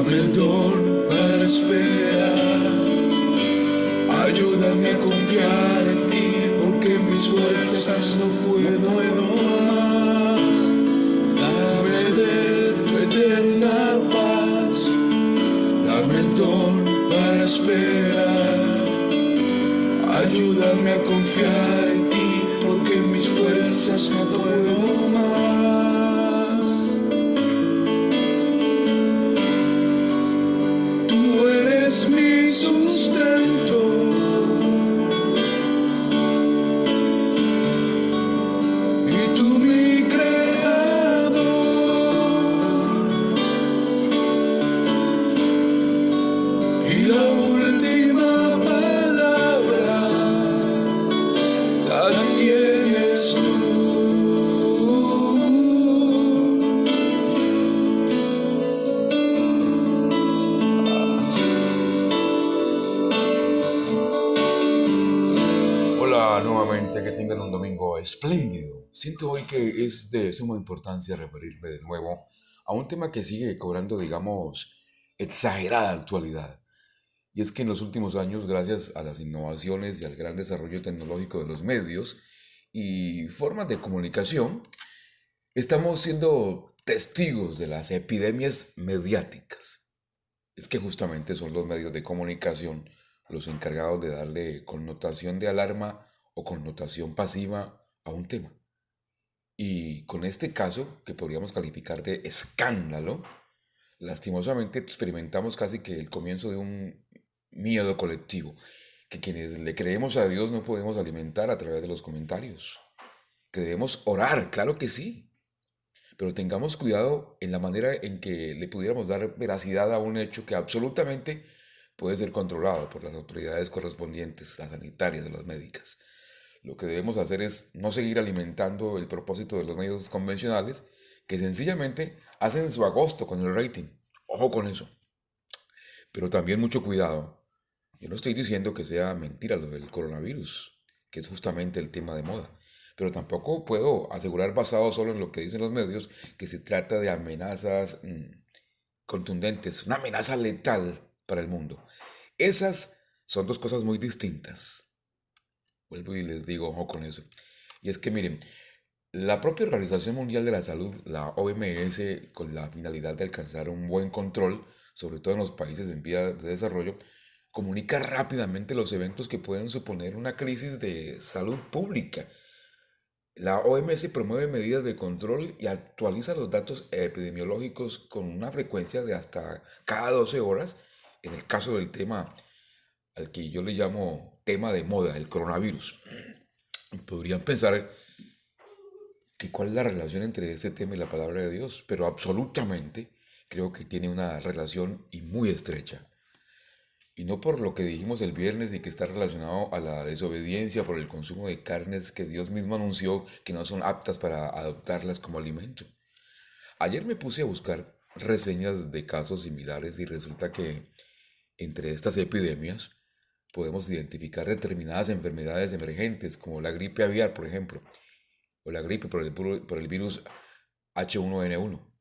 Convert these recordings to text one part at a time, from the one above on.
Dame el don para esperar. Ayúdame a confiar en ti, porque en mis fuerzas no puedo más. Dame de tu eterna paz. Dame el don para esperar. Ayúdame a confiar en ti, porque en mis fuerzas no puedo más. Tú eres mi sustento. Y tú mi creador. Y la última palabra la tienes tú. Hola nuevamente, que tengan un domingo espléndido. Siento hoy que es de suma importancia referirme de nuevo a un tema que sigue cobrando, digamos, exagerada actualidad. Y es que en los últimos años, gracias a las innovaciones y al gran desarrollo tecnológico de los medios y formas de comunicación, estamos siendo testigos de las epidemias mediáticas. Es que justamente son los medios de comunicación los encargados de darle connotación de alarma o connotación pasiva a un tema. Y con este caso, que podríamos calificar de escándalo, lastimosamente experimentamos casi que el comienzo de un miedo colectivo, que quienes le creemos a Dios no podemos alimentar a través de los comentarios. Que debemos orar, claro que sí, pero tengamos cuidado en la manera en que le pudiéramos dar veracidad a un hecho que absolutamente puede ser controlado por las autoridades correspondientes, las sanitarias, las médicas. Lo que debemos hacer es no seguir alimentando el propósito de los medios convencionales que sencillamente hacen su agosto con el rating. Ojo con eso. Pero también mucho cuidado. Yo no estoy diciendo que sea mentira lo del coronavirus, que es justamente el tema de moda. Pero tampoco puedo asegurar, basado solo en lo que dicen los medios, que se trata de amenazas contundentes, una amenaza letal para el mundo. Esas son dos cosas muy distintas. Vuelvo y les digo, ojo con eso. Y es que miren, la propia Organización Mundial de la Salud, la OMS, con la finalidad de alcanzar un buen control, sobre todo en los países en vía de desarrollo, comunica rápidamente los eventos que pueden suponer una crisis de salud pública. La OMS promueve medidas de control y actualiza los datos epidemiológicos con una frecuencia de hasta cada 12 horas, en el caso del tema al que yo le llamo tema de moda, el coronavirus. Podrían pensar que cuál es la relación entre ese tema y la palabra de Dios, pero absolutamente creo que tiene una relación y muy estrecha. Y no por lo que dijimos el viernes ni que está relacionado a la desobediencia por el consumo de carnes que Dios mismo anunció que no son aptas para adoptarlas como alimento. Ayer me puse a buscar reseñas de casos similares y resulta que entre estas epidemias podemos identificar determinadas enfermedades emergentes como la gripe aviar, por ejemplo, o la gripe por el virus H1N1.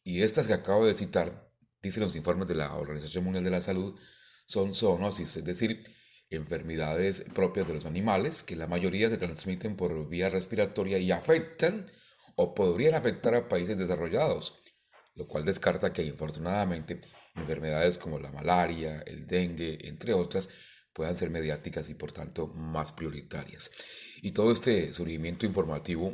Y estas que acabo de citar, dicen los informes de la Organización Mundial de la Salud, son zoonosis, es decir, enfermedades propias de los animales que la mayoría se transmiten por vía respiratoria y afectan o podrían afectar a países desarrollados, lo cual descarta que infortunadamente enfermedades como la malaria, el dengue, entre otras, puedan ser mediáticas y por tanto más prioritarias. Y todo este surgimiento informativo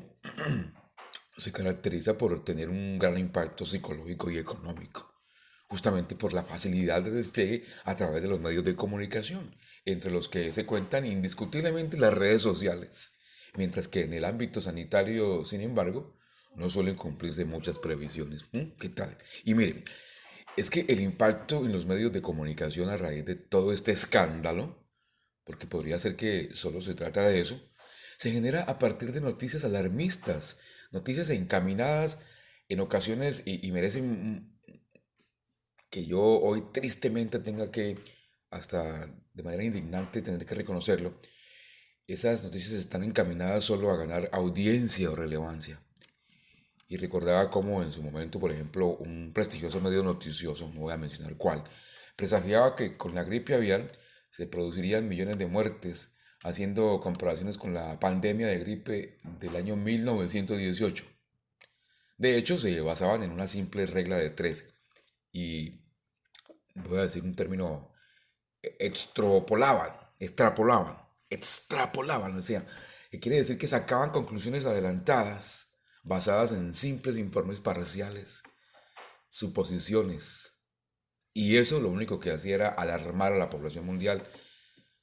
se caracteriza por tener un gran impacto psicológico y económico, justamente por la facilidad de despliegue a través de los medios de comunicación, entre los que se cuentan indiscutiblemente las redes sociales, mientras que en el ámbito sanitario, sin embargo, no suelen cumplirse muchas previsiones. ¿Qué tal? Y miren, es que el impacto en los medios de comunicación a raíz de todo este escándalo, porque podría ser que solo se trata de eso, se genera a partir de noticias alarmistas, noticias encaminadas en ocasiones y merecen que yo hoy tristemente tenga que, hasta de manera indignante, tener que reconocerlo. Esas noticias están encaminadas solo a ganar audiencia o relevancia. y recordaba cómo en su momento, por ejemplo, un prestigioso medio noticioso, no voy a mencionar cuál, presagiaba que con la gripe aviar se producirían millones de muertes, haciendo comparaciones con la pandemia de gripe del año 1918. De hecho, se basaban en una simple regla de tres y voy a decir un término, extrapolaban, o sea, que quiere decir que sacaban conclusiones adelantadas basadas en simples informes parciales, suposiciones, y eso lo único que hacía era alarmar a la población mundial,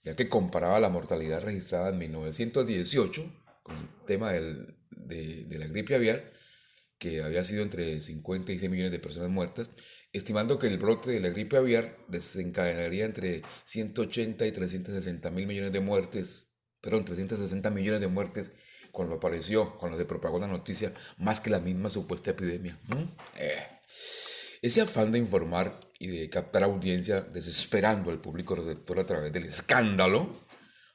ya que comparaba la mortalidad registrada en 1918 con el tema de la gripe aviar, que había sido entre 50 y 100 millones de personas muertas, estimando que el brote de la gripe aviar desencadenaría entre 180 y 360 mil millones de muertes, perdón, 360 millones de muertes cuando apareció, cuando se propagó la noticia, más que la misma supuesta epidemia. Ese afán de informar y de captar audiencia, desesperando al público receptor a través del escándalo,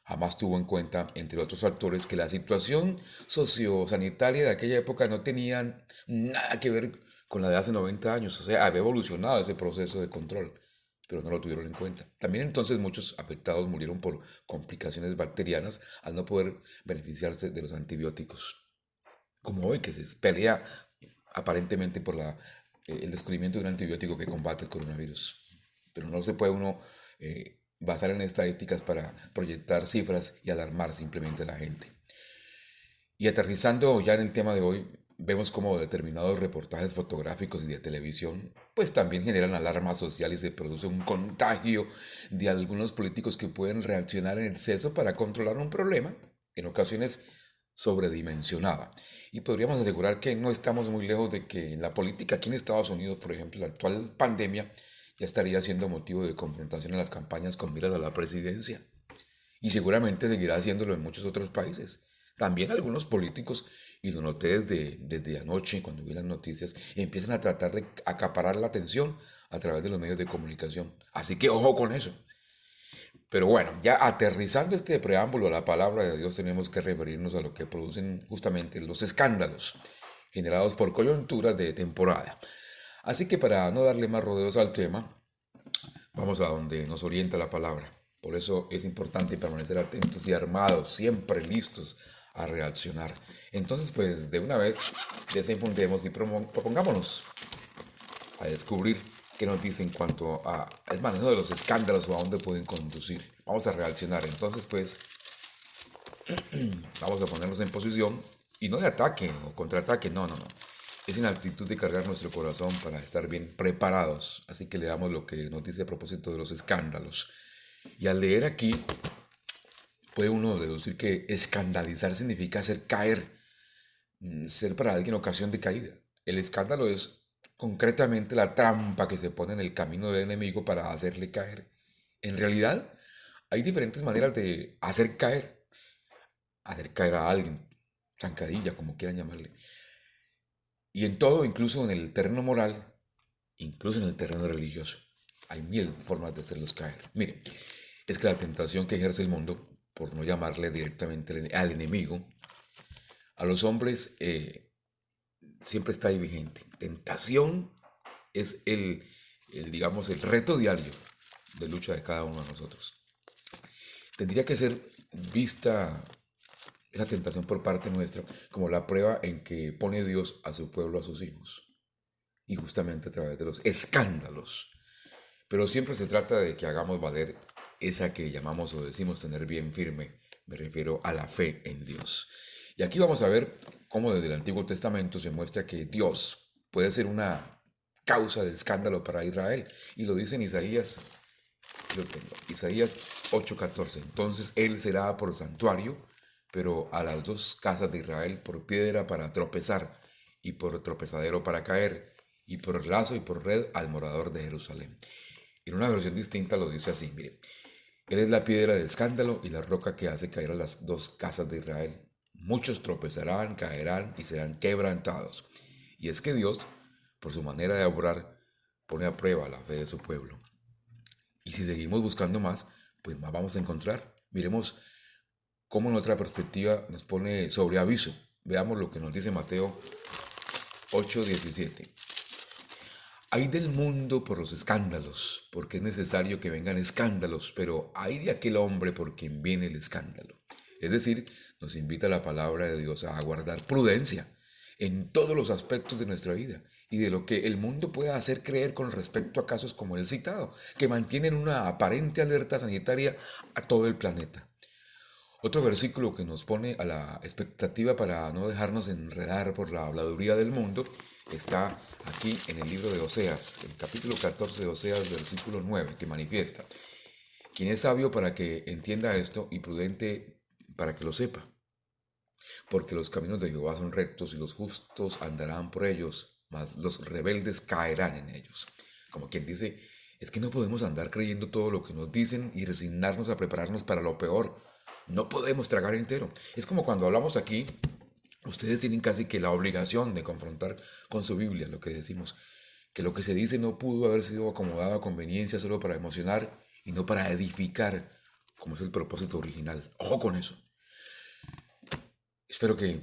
jamás tuvo en cuenta, entre otros factores, que la situación sociosanitaria de aquella época no tenía nada que ver con la de hace 90 años. O sea, había evolucionado ese proceso de control, pero no lo tuvieron en cuenta. También entonces muchos afectados murieron por complicaciones bacterianas al no poder beneficiarse de los antibióticos. Como hoy que se pelea aparentemente por el descubrimiento de un antibiótico que combate el coronavirus. Pero no se puede uno basar en estadísticas para proyectar cifras y alarmar simplemente a la gente. Y aterrizando ya en el tema de hoy, vemos cómo determinados reportajes fotográficos y de televisión pues también generan alarma social y se produce un contagio de algunos políticos que pueden reaccionar en exceso para controlar un problema, en ocasiones sobredimensionada. Y podríamos asegurar que no estamos muy lejos de que en la política aquí en Estados Unidos, por ejemplo, la actual pandemia ya estaría siendo motivo de confrontación en las campañas con miras a la presidencia. Y seguramente seguirá haciéndolo en muchos otros países. También algunos políticos, y lo noté desde anoche cuando vi las noticias, empiezan a tratar de acaparar la atención a través de los medios de comunicación. Así que ojo con eso. Pero bueno, ya aterrizando este preámbulo a la palabra de Dios, tenemos que referirnos a lo que producen justamente los escándalos generados por coyunturas de temporada. Así que para no darle más rodeos al tema, vamos a donde nos orienta la palabra. Por eso es importante permanecer atentos y armados, siempre listos a reaccionar. Entonces, pues de una vez desenfundemos y propongámonos a descubrir qué nos dice en cuanto al manejo de los escándalos o a dónde pueden conducir. Vamos a reaccionar. Entonces, pues, vamos a ponernos en posición y no de ataque o contraataque, no, no, no. Es en actitud de cargar nuestro corazón para estar bien preparados. Así que le damos lo que nos dice a propósito de los escándalos. Y al leer aquí, puede uno deducir que escandalizar significa hacer caer, ser para alguien ocasión de caída. El escándalo es concretamente la trampa que se pone en el camino del enemigo para hacerle caer. En realidad, hay diferentes maneras de hacer caer a alguien, zancadilla, como quieran llamarle. Y en todo, incluso en el terreno moral, incluso en el terreno religioso, hay mil formas de hacerlos caer. Mire, es que la tentación que ejerce el mundo, por no llamarle directamente al enemigo, a los hombres siempre está ahí vigente. Tentación es digamos, el reto diario de lucha de cada uno de nosotros. Tendría que ser vista esa tentación por parte nuestra como la prueba en que pone Dios a su pueblo, a sus hijos, y justamente a través de los escándalos. Pero siempre se trata de que hagamos valer esa que llamamos o decimos tener bien firme. Me refiero a la fe en Dios. Y aquí vamos a ver cómo desde el Antiguo Testamento se muestra que Dios puede ser una causa de escándalo para Israel. Y lo dice en Isaías, lo tengo, Isaías 8:14. Entonces él será por santuario, pero a las dos casas de Israel por piedra para tropezar, y por tropezadero para caer, y por lazo y por red al morador de Jerusalén. En una versión distinta lo dice así, mire, él es la piedra de escándalo y la roca que hace caer a las dos casas de Israel. Muchos tropezarán, caerán y serán quebrantados. Y es que Dios, por su manera de obrar, pone a prueba la fe de su pueblo. Y si seguimos buscando más, pues más vamos a encontrar. Miremos cómo en otra perspectiva nos pone sobre aviso. Veamos lo que nos dice Mateo 8:17. Hay del mundo por los escándalos, porque es necesario que vengan escándalos, pero hay de aquel hombre por quien viene el escándalo. Es decir, nos invita la palabra de Dios a guardar prudencia en todos los aspectos de nuestra vida y de lo que el mundo pueda hacer creer con respecto a casos como el citado, que mantienen una aparente alerta sanitaria a todo el planeta. Otro versículo que nos pone a la expectativa para no dejarnos enredar por la habladuría del mundo está aquí en el libro de Oseas, el capítulo 14 de Oseas, versículo 9, que manifiesta: quien es sabio para que entienda esto y prudente para que lo sepa, porque los caminos de Jehová son rectos y los justos andarán por ellos, mas los rebeldes caerán en ellos. Como quien dice, es que no podemos andar creyendo todo lo que nos dicen y resignarnos a prepararnos para lo peor. No podemos tragar entero. Es como cuando hablamos aquí, ustedes tienen casi que la obligación de confrontar con su Biblia lo que decimos, que lo que se dice no pudo haber sido acomodado a conveniencia solo para emocionar y no para edificar, como es el propósito original. Ojo con eso. Espero que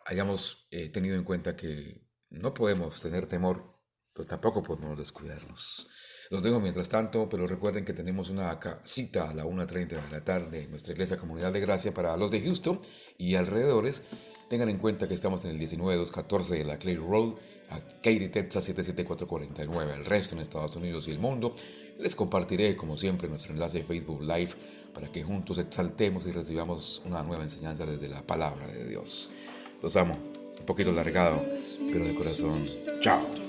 hayamos tenido en cuenta que no podemos tener temor, pero tampoco podemos descuidarnos. Los dejo mientras tanto, pero recuerden que tenemos una cita a la 1:30 de la tarde en nuestra iglesia Comunidad de Gracia para los de Houston y alrededores. Tengan en cuenta que estamos en el 19214 de la Clay Road, a Katy, Texas 77449. El resto en Estados Unidos y el mundo. Les compartiré, como siempre, nuestro enlace de Facebook Live para que juntos exaltemos y recibamos una nueva enseñanza desde la palabra de Dios. Los amo, un poquito largado, pero de corazón. Chao.